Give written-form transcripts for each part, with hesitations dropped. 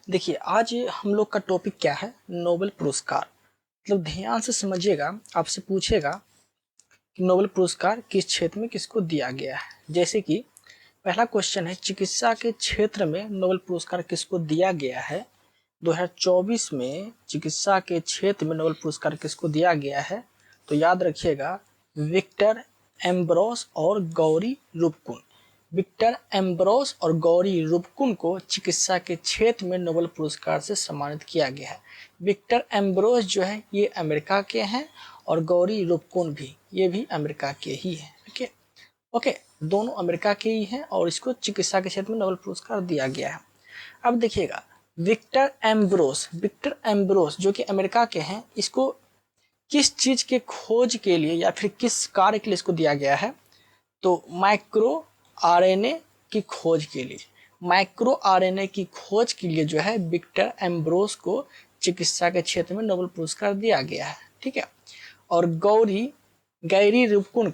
देखिए आज हम लोग का टॉपिक क्या है, नोबेल पुरस्कार। मतलब ध्यान से समझिएगा, आपसे पूछेगा कि नोबेल पुरस्कार किस क्षेत्र में किसको दिया गया है। जैसे कि पहला क्वेश्चन है, चिकित्सा के क्षेत्र में नोबेल पुरस्कार किसको दिया गया है। 2024 में चिकित्सा के क्षेत्र में नोबेल पुरस्कार किसको दिया गया है, तो याद रखिएगा विक्टर एम्ब्रोस और गौरी रूपकुंड। विक्टर एम्ब्रोस और गौरी रूपकुंड को चिकित्सा के क्षेत्र में नोबेल पुरस्कार से सम्मानित किया गया है। विक्टर एम्ब्रोस जो है ये अमेरिका के हैं और गौरी रूपकुंड भी, ये भी अमेरिका के ही हैं। ओके, दोनों अमेरिका के ही हैं और इसको चिकित्सा के क्षेत्र में नोबेल पुरस्कार दिया गया है। अब देखिएगा विक्टर एम्ब्रोस जो कि अमेरिका के हैं, इसको किस चीज के खोज के लिए या फिर किस कार्य के लिए इसको दिया गया है, तो माइक्रो आरएनए की खोज के लिए। माइक्रो आरएनए की खोज के लिए जो है विक्टर एम्ब्रोस को चिकित्सा के क्षेत्र में नोबेल पुरस्कार दिया गया है। ठीक है, और गैरी रूबकुन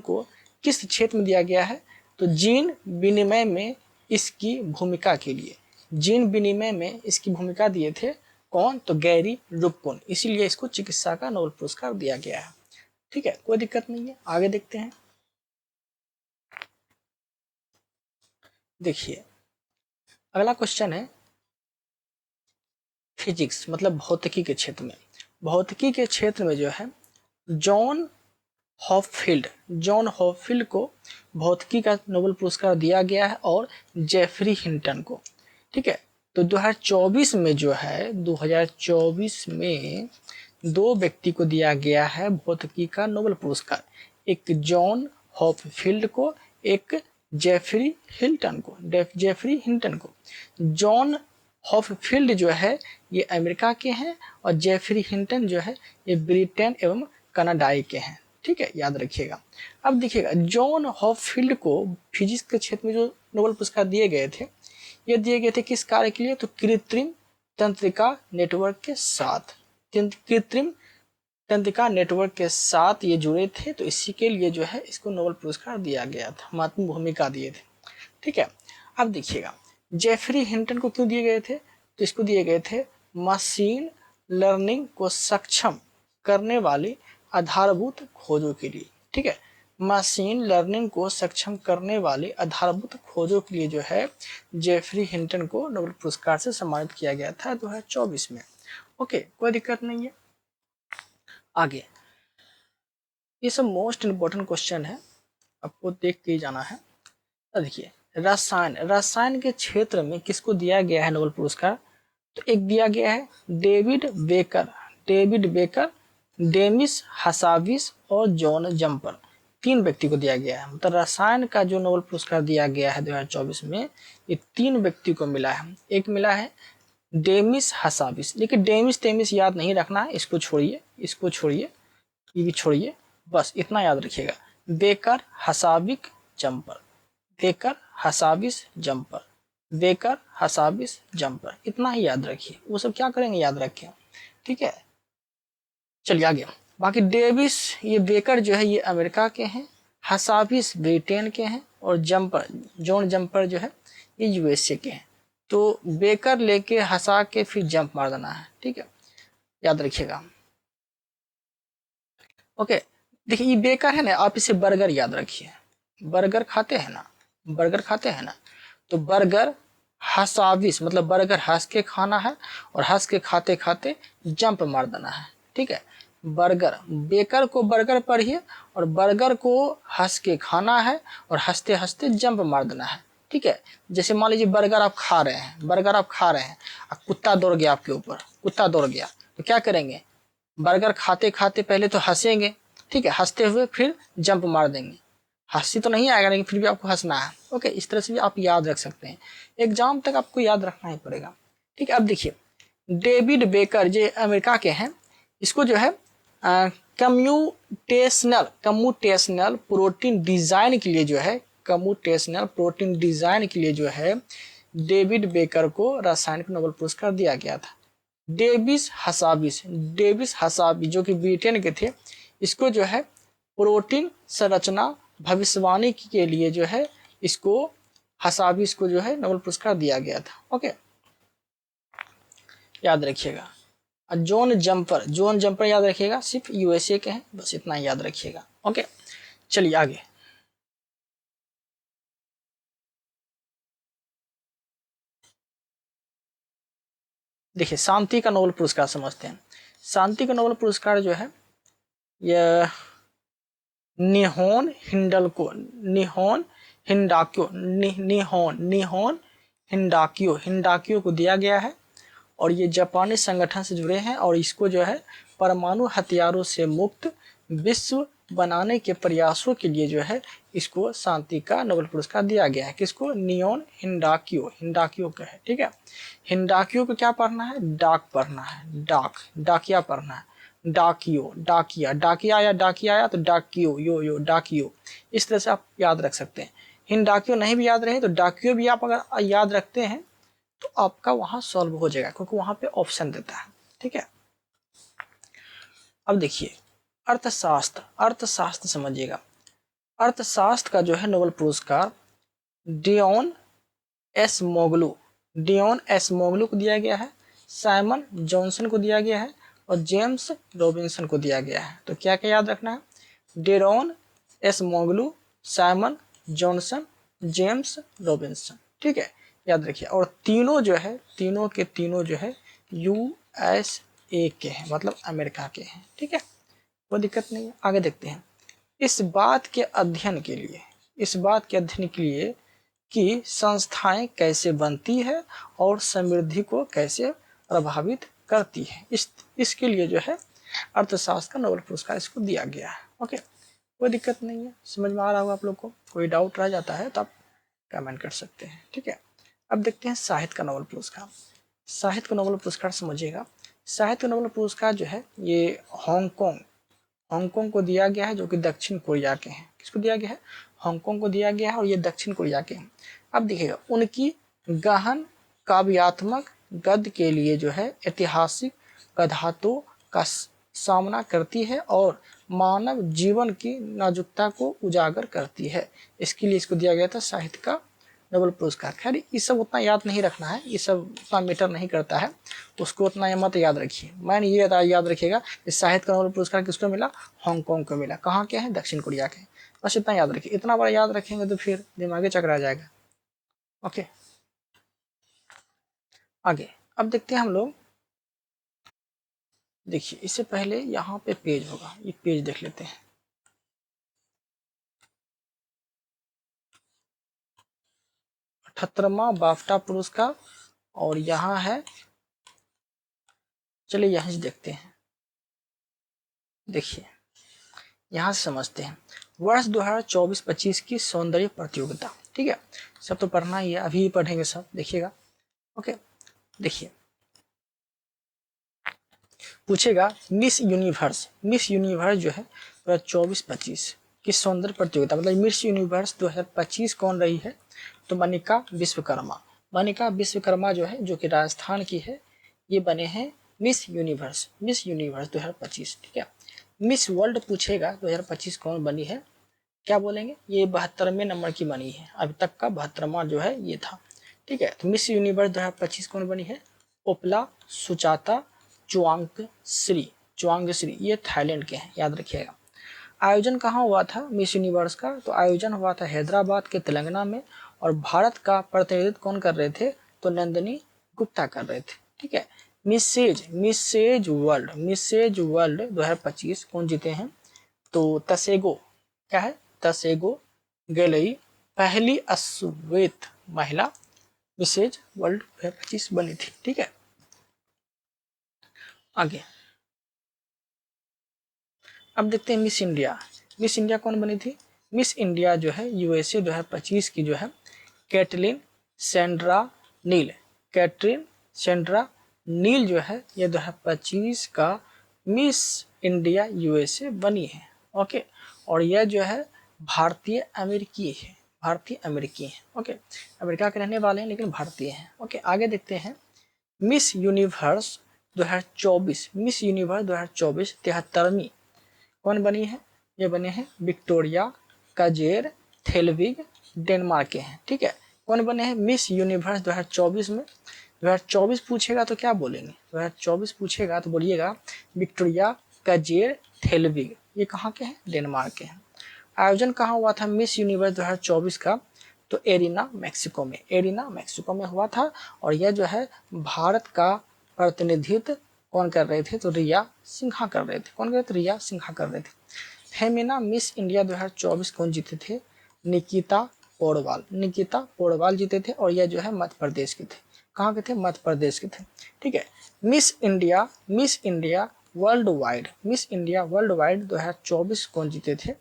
को किस क्षेत्र में दिया गया है, तो जीन विनिमय में इसकी भूमिका के लिए। जीन विनिमय में इसकी भूमिका दिए थे कौन, तो गैरी रूबकुन, इसीलिए इसको चिकित्सा का नोबेल पुरस्कार दिया गया है। ठीक है, कोई दिक्कत नहीं है, आगे देखते हैं। देखिए अगला क्वेश्चन है फिजिक्स मतलब भौतिकी के क्षेत्र में। भौतिकी के क्षेत्र में जो है जॉन हॉपफील्ड को भौतिकी का नोबेल पुरस्कार दिया गया है और जेफरी हिंटन को। ठीक है, तो 2024 में जो है 2024 में दो व्यक्ति को दिया गया है भौतिकी का नोबेल पुरस्कार, एक जॉन हॉपफील्ड को, एक जेफरी हिंटन को। जॉन हॉपफील्ड जो है ये अमेरिका के हैं और जेफरी हिंटन जो है ये ब्रिटेन एवं कनाडाई के हैं। ठीक है, याद रखिएगा। अब देखिएगा जॉन हॉपफील्ड को फिजिक्स के क्षेत्र में जो नोबेल पुरस्कार दिए गए थे, ये दिए गए थे किस कार्य के लिए, तो कृत्रिम तंत्रिका नेटवर्क के साथ। कृत्रिम तंत्रिका नेटवर्क के साथ ये जुड़े थे, तो इसी के लिए जो है इसको नोबेल पुरस्कार दिया गया था, महत्वपूर्ण भूमिका दिए थे। ठीक है, अब देखिएगा जेफरी हिंटन को क्यों दिए गए थे, तो इसको दिए गए थे मशीन लर्निंग को सक्षम करने वाली आधारभूत खोजों के लिए। ठीक है, मशीन लर्निंग को सक्षम करने वाली आधारभूत खोजों के लिए जो है जेफरी हिंटन को नोबेल पुरस्कार से सम्मानित किया गया था 2024 में। ओके, कोई दिक्कत नहीं है। आगे ये सब मोस्ट इम्पोर्टेंट क्वेश्चन है, आपको देख के ही जाना है। देखिए रसायन के क्षेत्र में किसको दिया गया है नोबेल पुरस्कार, तो एक दिया गया है डेविड बेकर, डेमिस हसाविस और जॉन जम्पर। तीन व्यक्ति को दिया गया है। मतलब रसायन का जो नोबेल पुरस्कार दिया गया है 2024 में, ये तीन व्यक्ति को मिला है। एक मिला है डेमिस हसाविस, लेकिन डेमिस याद नहीं रखना है, इसको छोड़िए, ये भी छोड़िए, बस इतना याद रखिएगा। बेकर हसाविस जम्पर, इतना ही याद रखिए। वो सब क्या करेंगे, याद रखें। ठीक है, चलिए आगे। बाकी डेविस, ये बेकर जो है ये अमेरिका के हैं, हसाविस ब्रिटेन के हैं और जॉन जम्पर जो है ये यूएसए के हैं। तो बेकर लेके हंसा के फिर जंप मार देना है। ठीक है, याद रखिएगा। ओके, देखिए ये बेकर है ना, आप इसे बर्गर याद रखिए। बर्गर खाते हैं ना, तो बर्गर हसाविस मतलब बर्गर हंस के खाना है और हंस के खाते खाते जंप मार देना है। ठीक है, बर्गर, बेकर को बर्गर पढ़िए और बर्गर को हंस के खाना है और हंसते हंसते जंप मार देना है। ठीक है, जैसे मान लीजिए बर्गर आप खा रहे हैं और कुत्ता दौड़ गया आपके ऊपर, तो क्या करेंगे, बर्गर खाते खाते पहले तो हंसेंगे, ठीक है, हंसते हुए फिर जंप मार देंगे। हंसी तो नहीं आएगा लेकिन फिर भी आपको हंसना है। ओके, इस तरह से भी आप याद रख सकते हैं, एग्जाम तक आपको याद रखना ही पड़ेगा। ठीक है, अब देखिए डेविड बेकर जो अमेरिका के हैं, इसको जो है कम्यूटेशनल प्रोटीन डिजाइन के लिए जो है डेविड बेकर को रासायनिक नोबेल पुरस्कार दिया गया था। डेविस हसाविस जो कि ब्रिटेन के थे, इसको जो है प्रोटीन संरचना भविष्यवाणी के लिए जो है इसको हसाबिस को जो है नोबेल पुरस्कार दिया गया था। ओके, याद रखिएगा। जॉन जम्पर याद रखिएगा, सिर्फ यूएसए के हैं, बस इतना याद रखिएगा। ओके, चलिए आगे। देखिए शांति का नोबेल पुरस्कार समझते हैं। शांति का नोबेल पुरस्कार जो है यह निहोन हिंडाक्यो को दिया गया है और ये जापानी संगठन से जुड़े हैं और इसको जो है परमाणु हथियारों से मुक्त विश्व बनाने के प्रयासों के लिए जो है इसको शांति का नोबेल पुरस्कार दिया गया है। किसको? नियोन हिंडाक्यो का है। ठीक है, हिंडाक्यो को क्या पढ़ना है? डाक पढ़ना है, डाकिया पढ़ना है। डाकिया आया तो डाकियो यो डाकियो, इस तरह से आप याद रख सकते हैं। हिंडाक्यो नहीं भी याद रहे तो डाकियो भी आप अगर याद रखते हैं तो आपका वहां सॉल्व हो जाएगा, क्योंकि वहां पे ऑप्शन देता है। ठीक है, अब देखिए अर्थशास्त्र समझिएगा। अर्थशास्त्र का जो है नोबेल पुरस्कार डियोन एस मोगलू को दिया गया है, साइमन जॉनसन को दिया गया है और जेम्स रॉबिन्सन को दिया गया है। तो क्या क्या याद रखना है? Daron Acemoglu, Simon Johnson, James Robinson. ठीक है, याद रखिए। और तीनों जो है यूएसए के हैं, मतलब अमेरिका के हैं। ठीक है, कोई दिक्कत नहीं है। आगे देखते हैं। इस बात के अध्ययन के लिए कि संस्थाएं कैसे बनती है और समृद्धि को कैसे प्रभावित करती है, इसके लिए जो है अर्थशास्त्र का नोबेल पुरस्कार इसको दिया गया है। ओके, कोई दिक्कत नहीं है, समझ में आ रहा होगा आप लोग को। कोई डाउट रह जाता है तो आप कमेंट कर सकते हैं। ठीक है, अब देखते हैं साहित्य का नोबेल पुरस्कार। साहित्य का नोबेल पुरस्कार समझिएगा। साहित्य नोबेल पुरस्कार जो है ये हांगकांग को दिया गया है, जो कि दक्षिण कोरिया के हैं। किसको दिया गया है? हांगकांग को दिया गया है और ये दक्षिण कोरिया के हैं। अब देखिएगा, उनकी गहन काव्यात्मक गद्य के लिए जो है ऐतिहासिक कथाओं का सामना करती है और मानव जीवन की नाजुकता को उजागर करती है। इसके लिए इसको दिया गया था साहित्य का नोबेल पुरस्कार। खैर ये सब उतना याद नहीं रखना है, ये सब उतना मैटर नहीं करता है, उसको उतना मत याद रखिए। मैंने ये याद रखिएगा कि साहित्य का नोबेल पुरस्कार किसको मिला? हांगकांग को मिला। कहाँ के हैं? दक्षिण कोरिया के। बस इतना याद रखिए। इतना बड़ा याद रखेंगे तो फिर दिमागी चक्कर आ जाएगा। ओके, आगे अब देखते हैं हम लोग। देखिए इससे पहले यहाँ पे पेज होगा, ये पेज देख लेते हैं। अठहत्तरवां बाफ्टा पुरस्कार और यहाँ है, चलिए यहीं से देखते हैं। देखिए यहाँ से समझते हैं। वर्ष 2024-25 की सौंदर्य प्रतियोगिता। ठीक है, सब तो पढ़ना ही है, अभी पढ़ेंगे सब, देखिएगा। ओके, देखिए पूछेगा मिस यूनिवर्स जो है 2024-25 की सौंदर्य प्रतियोगिता, मतलब मिस यूनिवर्स 2025 कौन रही है? तो मनिका विश्वकर्मा जो है, जो कि राजस्थान की है, ये बने हैं मिस यूनिवर्स 2025। ठीक है, मिस वर्ल्ड पूछेगा 2025 कौन बनी है, क्या बोलेंगे? ये 72वें नंबर की बनी है, अभी तक का 72वां जो है ये था। ठीक है, तो मिस यूनिवर्स 2025 कौन बनी है? ओपला सुचाता चुआंगश्री, ये थाईलैंड के हैं, याद रखिएगा। आयोजन कहाँ हुआ था मिस यूनिवर्स का? तो आयोजन हुआ था हैदराबाद के तेलंगाना में और भारत का प्रतिनिधित्व कौन कर रहे थे? तो नंदिनी गुप्ता कर रहे थे। ठीक है, मिसेज वर्ल्ड 2025 कौन जीते हैं? तो तसेगो, क्या है? तसेगो गैलई, पहली अश्वेत महिला मिसेज वर्ल्ड 2025 बनी थी। ठीक है, आगे अब देखते हैं मिस इंडिया कौन बनी थी? मिस इंडिया जो है यूएसए 2025 की जो है कैटरीन सेंड्रा नील जो है ये 2025 का मिस इंडिया यूएसए बनी है। ओके, और यह जो है भारतीय अमेरिकी है। ओके, अमेरिका के रहने वाले हैं लेकिन भारतीय हैं। ओके, आगे देखते हैं। मिस यूनिवर्स 2024 73वीं कौन बनी है? ये बने हैं विक्टोरिया काजेर थेलविग, डेनमार्क के हैं। ठीक है, कौन बने हैं मिस यूनिवर्स 2024 में? 2024 पूछेगा तो क्या बोलेंगे? 2024 पूछेगा तो बोलिएगा विक्टोरिया कजेर थेलविग। ये कहाँ के हैं? डेनमार्क के हैं। आयोजन कहाँ हुआ था मिस यूनिवर्स 2024 का? तो एरिना मैक्सिको में, एरिना मैक्सिको में हुआ था। और यह जो है भारत का प्रतिनिधित्व कौन कर रहे थे? तो रिया सिन्हा कर रहे थे। कौन कर रहे थे? रिया सिन्हा कर रहे थे। फेमिना मिस इंडिया 2024 कौन जीते थे? निकिता पोडवाल, निकिता पोडवाल जीते थे। और यह जो है मध्य प्रदेश के थे। कहाँ के थे? मध्य प्रदेश के थे। ठीक है। Miss India, miss India world wide, miss India world wide 2024 कौन जीते थे?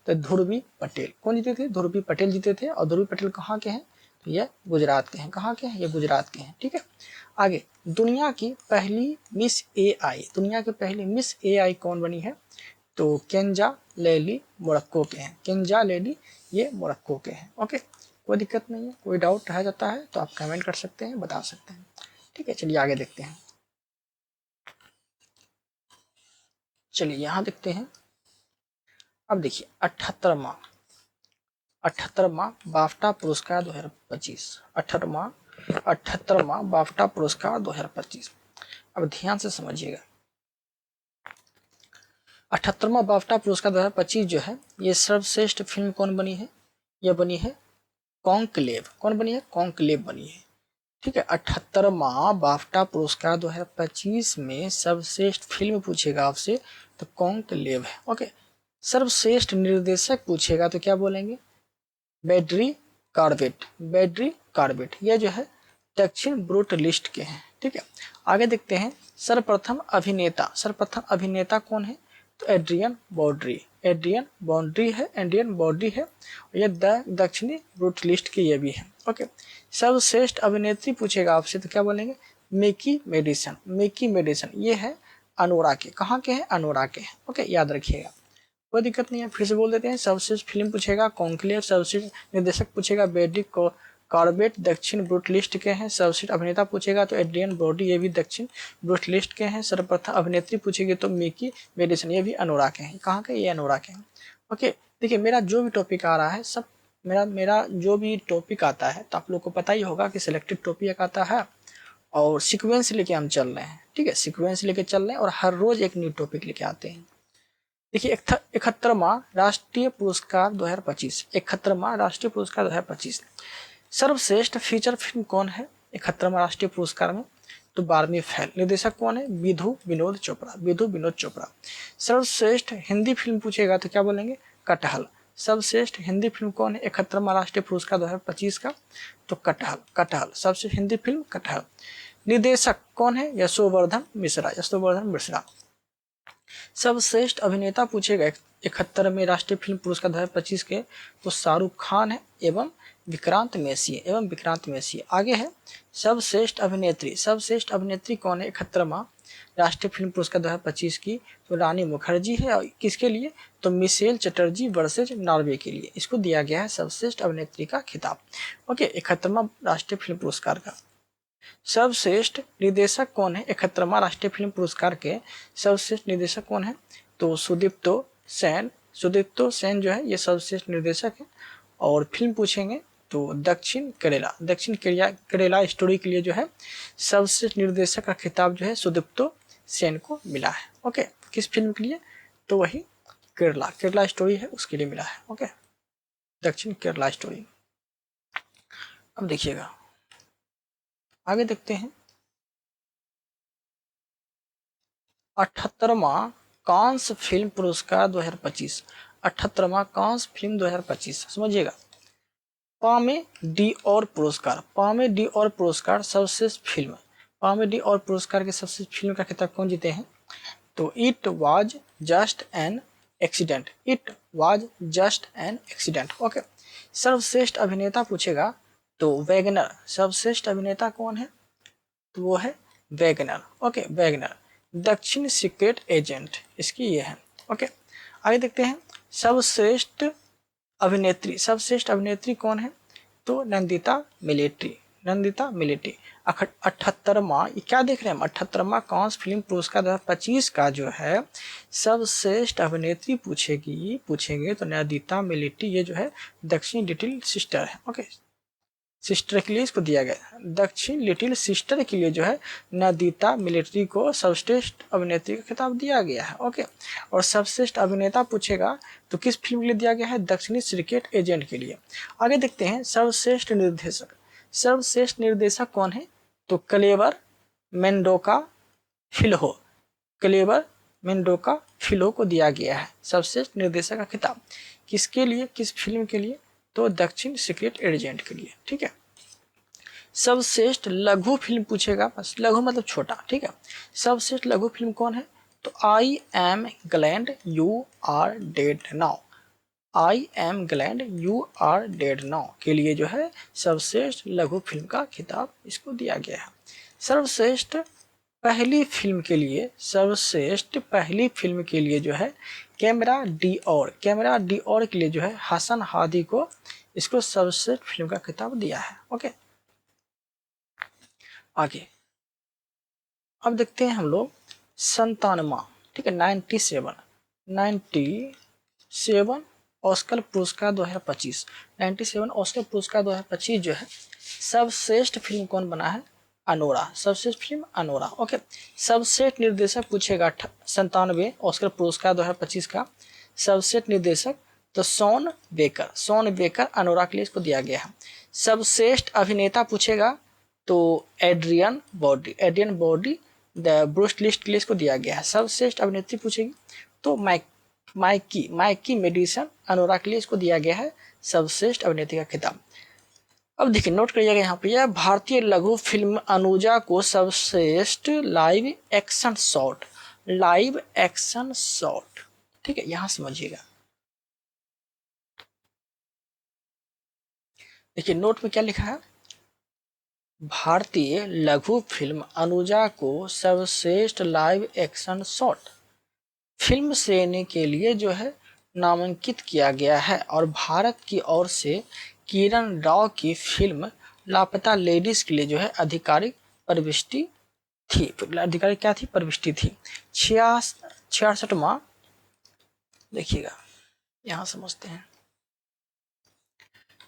तो ध्रुवी पटेल। कौन जीते थे? ध्रुवी पटेल जीते थे। और ध्रुवी पटेल कहाँ के हैं? तो ये गुजरात के हैं। कहाँ के हैं? ये गुजरात के हैं। ठीक है। आगे, दुनिया की पहली मिस एआई, दुनिया की पहली मिस एआई कौन बनी है? तो केंजा लेली मोरक्को के हैं। केंजा लेली ये मोरक्को के हैं। ओके, कोई दिक्कत नहीं है। कोई डाउट रह जाता है तो आप कमेंट कर सकते हैं, बता सकते हैं। ठीक है, चलिए आगे देखते हैं। चलिए यहाँ देखते हैं। अब देखिए 78वां बाफ्टा पुरस्कार 2025, 78वां बाफ्टा पुरस्कार 2025। अब ध्यान से समझिएगा। 78वां बाफ्टा पुरस्कार 2025 जो है ये सर्वश्रेष्ठ फिल्म कौन बनी है? यह बनी है कॉन्क्लेव। कौन बनी है? कॉन्क्लेव बनी है। ठीक है। 78वां बाफ्टा पुरस्कार 2025 में सर्वश्रेष्ठ फिल्म पूछेगा आपसे तो कॉन्क्लेव है। ओके। सर्वश्रेष्ठ निर्देशक पूछेगा तो क्या बोलेंगे? बेड्री कार्बेट, बेड्री कार्बेट। यह जो है दक्षिण ब्रूटलिस्ट के हैं। ठीक है। आगे देखते हैं। सर्वप्रथम अभिनेता, सर्वप्रथम अभिनेता कौन है? तो एड्रियन बॉड्री, एड्रियन बॉन्ड्री है, एड्रियन बॉड्री है। यह दक्षिणी ब्रूटलिस्ट के ये भी है। ओके। सर्वश्रेष्ठ अभिनेत्री पूछेगा आपसे तो क्या बोलेंगे? मेकी मेडिसन, मेकी मेडिसन। ये है अनोरा के। कहाँ के हैं? अनोरा के हैं। ओके, याद रखिएगा, कोई दिक्कत नहीं है। फिर से बोल देते हैं। सर्वश्रेष्ठ फिल्म पूछेगा कॉन्क्लेव, सर्वश्रेष्ठ निर्देशक पूछेगा बेड्री कार्बेट, दक्षिण ब्रूटलिस्ट के हैं। सर्वश्रेष्ठ अभिनेता पूछेगा तो एड्रियन ब्रॉडी, ये भी दक्षिण ब्रूटलिस्ट के हैं। सर्वप्रथम अभिनेत्री पूछेगी तो मिकी मेडिसन, ये भी अनोरा के हैं। कहाँ के? ये अनोरा के हैं। ओके, देखिए मेरा जो भी टॉपिक आ रहा है सब मेरा जो भी टॉपिक आता है तो आप लोग को पता ही होगा कि सिलेक्टेड टॉपिक आता है और सीक्वेंस लेके हम चल रहे हैं। ठीक है, सीक्वेंस लेके चल रहे हैं और हर रोज एक न्यू टॉपिक लेके आते हैं। देखिए 71वां राष्ट्रीय पुरस्कार 2025, 71वां राष्ट्रीय पुरस्कार 2025। सर्वश्रेष्ठ फीचर फिल्म कौन है 71वां राष्ट्रीय पुरस्कार में? तो 12वीं फेल। निर्देशक कौन है? विधु विनोद चोपड़ा, विधु विनोद चोपड़ा। सर्वश्रेष्ठ हिंदी फिल्म पूछेगा तो क्या बोलेंगे? कटहल। सर्वश्रेष्ठ हिंदी फिल्म कौन है 71वां राष्ट्रीय पुरस्कार 2025 का? तो कटहल, कटहल। सबसे हिंदी फिल्म कटहल। निर्देशक कौन है? यशोवर्धन मिश्रा, यशोवर्धन मिश्रा। सर्वश्रेष्ठ अभिनेता पूछेगा 71वें राष्ट्रीय फिल्म पुरस्कार 2025 के तो शाहरुख खान है एवं विक्रांत मैसी, एवं विक्रांत मैसी। आगे है सर्वश्रेष्ठ अभिनेत्री, सर्वश्रेष्ठ अभिनेत्री कौन है 71वां राष्ट्रीय फिल्म पुरस्कार 2025 की? तो रानी मुखर्जी है। और किसके लिए? तो मिशेल चटर्जी वर्सेज नॉर्वे के लिए इसको दिया गया है सर्वश्रेष्ठ अभिनेत्री का खिताब। ओके, 71वां राष्ट्रीय फिल्म पुरस्कार का। सर्वश्रेष्ठ निर्देशक कौन है 71वां राष्ट्रीय फिल्म पुरस्कार के? सर्वश्रेष्ठ निर्देशक कौन है? तो सुदीप्तो सेन, सुदीप्तो सेन जो है ये सर्वश्रेष्ठ निर्देशक है। और फिल्म पूछेंगे तो दक्षिण केरला, दक्षिण केरला स्टोरी के लिए जो है सर्वश्रेष्ठ निर्देशक का खिताब जो है सुदीप्तो सेन को मिला है। ओके, किस फिल्म के लिए? तो वही केरला, केरला स्टोरी है उसके लिए मिला है। ओके, दक्षिण केरला स्टोरी। अब देखिएगा आगे देखते हैं। 78वां कांस फिल्म पुरस्कार 2025, 78वां कांस फिल्म 2025 समझिएगा। पामे डी और पुरस्कार, पामे डी और पुरस्कार सर्वश्रेष्ठ फिल्म, पामे डी और पुरस्कार के सर्वश्रेष्ठ फिल्म का खिताब कौन जीते हैं? तो it was just an accident, it was just an accident. Okay. सर्वश्रेष्ठ अभिनेता पूछेगा तो वैगनर, सर्वश्रेष्ठ अभिनेता कौन है? तो वो है वैगनर। Okay, Wagner. दक्षिण सीक्रेट एजेंट इसकी ये है। ओके, आगे देखते हैं। सर्वश्रेष्ठ अभिनेत्री, सर्वश्रेष्ठ अभिनेत्री कौन है? तो नंदिता मिलिट्री, नंदिता मिलिट्री। 78वां, क्या देख रहे हैं हम? 78वां कांस फिल्म पुरस्कार 2025 का जो है सर्वश्रेष्ठ अभिनेत्री पूछेंगे तो नंदिता मिलिट्री, ये जो है दक्षिणी लिटिल सिस्टर है। ओके, सिस्टर के लिए इसको दिया गया। दक्षिण लिटिल सिस्टर के लिए जो है नदिता मिलिट्री को सर्वश्रेष्ठ अभिनेत्री का खिताब दिया गया है। ओके, और सर्वश्रेष्ठ अभिनेता पूछेगा तो किस फिल्म के लिए दिया गया है? दक्षिणी सिक्रेट एजेंट के लिए। आगे देखते हैं सर्वश्रेष्ठ निर्देशक। सर्वश्रेष्ठ निर्देशक कौन है? तो clever Mendonca Filho, clever Mendonca Filho को दिया गया है सर्वश्रेष्ठ निर्देशक का खिताब। किसके लिए, किस फिल्म के लिए? तो दक्षिण सीक्रेट एजेंट के लिए। ठीक है। सर्वश्रेष्ठ लघु फिल्म पूछेगा, बस लघु मतलब छोटा। ठीक है। सर्वश्रेष्ठ लघु फिल्म कौन है? तो I am glad you are dead now, I am glad you are dead now के लिए जो है सर्वश्रेष्ठ लघु फिल्म का खिताब इसको दिया गया है। सर्वश्रेष्ठ पहली फिल्म के लिए, सर्वश्रेष्ठ पहली फिल्म के लिए जो है कैमरा डिओर, कैमरा डिओर के लिए जो है हसन हादी को इसको सर्वश्रेष्ठ फिल्म का खिताब दिया है। ओके, आगे अब देखते हैं हम लोग 97, ठीक है, 97 ऑस्कर पुरस्कार 2025, 97 ऑस्कर पुरस्कार 2025 जो है सर्वश्रेष्ठ फिल्म कौन बना है? अनोरा, सर्वश्रेष्ठ फिल्म अनोरा। ओके, सर्वश्रेष्ठ निर्देशक पूछेगा 97 ऑस्कर पुरस्कार 2025 का सर्वश्रेष्ठ निर्देशक तो Sean Baker, Sean Baker Anora के लिए इसको दिया गया है। सर्वश्रेष्ठ अभिनेता पूछेगा तो Adrian Brody, Adrian Brody the Bruce list के लिए इसको दिया गया है। सर्वश्रेष्ठ अभिनेत्री पूछेगी तो माइकी मेडिसन अनोरा के लिए इसको दिया गया है सर्वश्रेष्ठ अभिनेत्री का खिताब। अब देखिए नोट करिएगा यहाँ पे, यह भारतीय लघु फिल्म अनुजा को सर्वश्रेष्ठ live action shot, live action shot, ठीक है, यहां समझिएगा। देखिए नोट में क्या लिखा है, भारतीय लघु फिल्म अनुजा को सर्वश्रेष्ठ लाइव एक्शन शॉट फिल्म श्रेणी के लिए जो है नामांकित किया गया है और भारत की ओर से किरण राव की फिल्म लापता लेडीज के लिए जो है आधिकारिक प्रविष्टि थी, आधिकारिक क्या थी? प्रविष्टि थी। 66वां, देखिएगा यहाँ समझते हैं,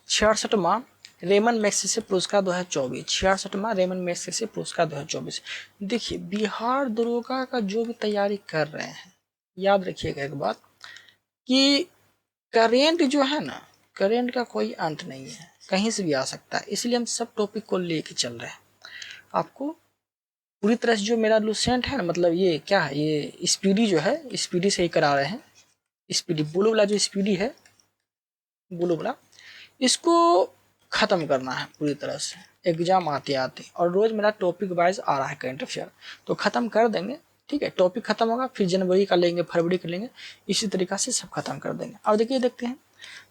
66वां रेमन मैग्सेसे पुरस्कार 2024, 66वां रेमन मैग्सेसे पुरस्कार 2024। देखिए बिहार दरोगा का जो भी तैयारी कर रहे हैं, याद रखिएगा एक बात कि करेंट जो है ना, करेंट का कोई अंत नहीं है, कहीं से भी आ सकता है, इसलिए हम सब टॉपिक को लेके चल रहे हैं। आपको पूरी तरह से जो मेरा लूसेंट है ना, मतलब ये क्या है, ये स्पीडी जो है, स्पीडी से ही करा रहे हैं। स्पीडी ब्लू वाला जो स्पीडी है, ब्लू वाला, इसको ख़त्म करना है पूरी तरह से एग्जाम आते आते, और रोज़ मेरा टॉपिक वाइज आ रहा है करंट अफेयर, तो ख़त्म कर देंगे। ठीक है, टॉपिक खत्म होगा फिर जनवरी का लेंगे, फरवरी का लेंगे, इसी तरीक़ा से सब खत्म कर देंगे। और देखिए देखते हैं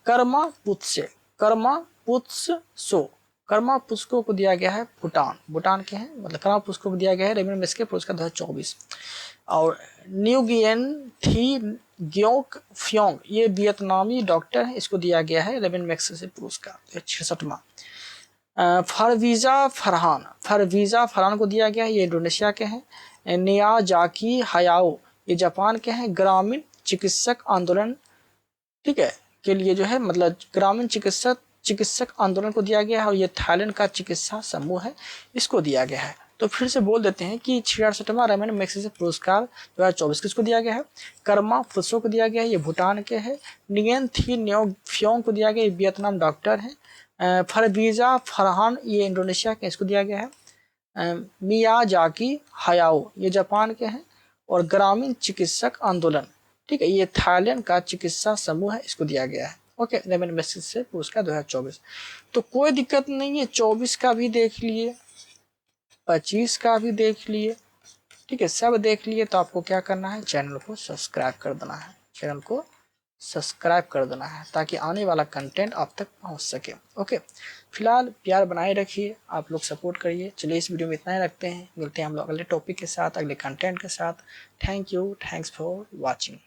कर्मा पुत्से, कर्मा पुत्सो, कर्मा पुष्को को दिया गया है भूटान, भूटान के हैं, मतलब कर्मा पुष्को को दिया गया है रेमन मैग्सेसे पुरस्कार 2024। और न्यूगियन थी ग्योक फ्योंग, ये वियतनामी डॉक्टर है, इसको दिया गया है रेमन मैग्सेसे पुरस्कार 66वां। फरवीजा फरहान, फरवीजा फरहान को दिया गया है, ये इंडोनेशिया के हैं। नियाजाकी हयाओ, ये जापान के हैं। ग्रामीण चिकित्सक आंदोलन, ठीक है, के लिए जो है मतलब ग्रामीण चिकित्सक आंदोलन को दिया गया है, और ये थाईलैंड का चिकित्सा समूह है, इसको दिया गया है। तो फिर से बोल देते हैं कि 66वां रेमन मैग्सेसे पुरस्कार 2024 किसको दिया गया है? कर्मा पुत्सो को दिया गया है, ये भूटान के हैं। नियन थी न्योग फ्योंग को दिया गया, ये वियतनाम डॉक्टर हैं। फरवीजा फरहान, ये इंडोनेशिया के, इसको दिया गया है। मियाजाकी हयाओ, ये जापान के हैं। और ग्रामीण चिकित्सक आंदोलन, ठीक है, ये थाईलैंड का चिकित्सा समूह है, इसको दिया गया है। ओके, रेमन मैग्सेसे पुरस्कार 2024। तो कोई दिक्कत नहीं है, 24 का भी देख लिए, 25 का भी देख लिए, ठीक है, सब देख लिए। तो आपको क्या करना है, चैनल को सब्सक्राइब कर देना है, चैनल को सब्सक्राइब कर देना है, ताकि आने वाला कंटेंट आप तक पहुंच सके। ओके, फिलहाल प्यार बनाए रखिए, आप लोग सपोर्ट करिए। चलिए इस वीडियो में इतना ही रखते हैं, मिलते हैं हम लोग अगले टॉपिक के साथ, अगले कंटेंट के साथ। Thank you, thanks for watching.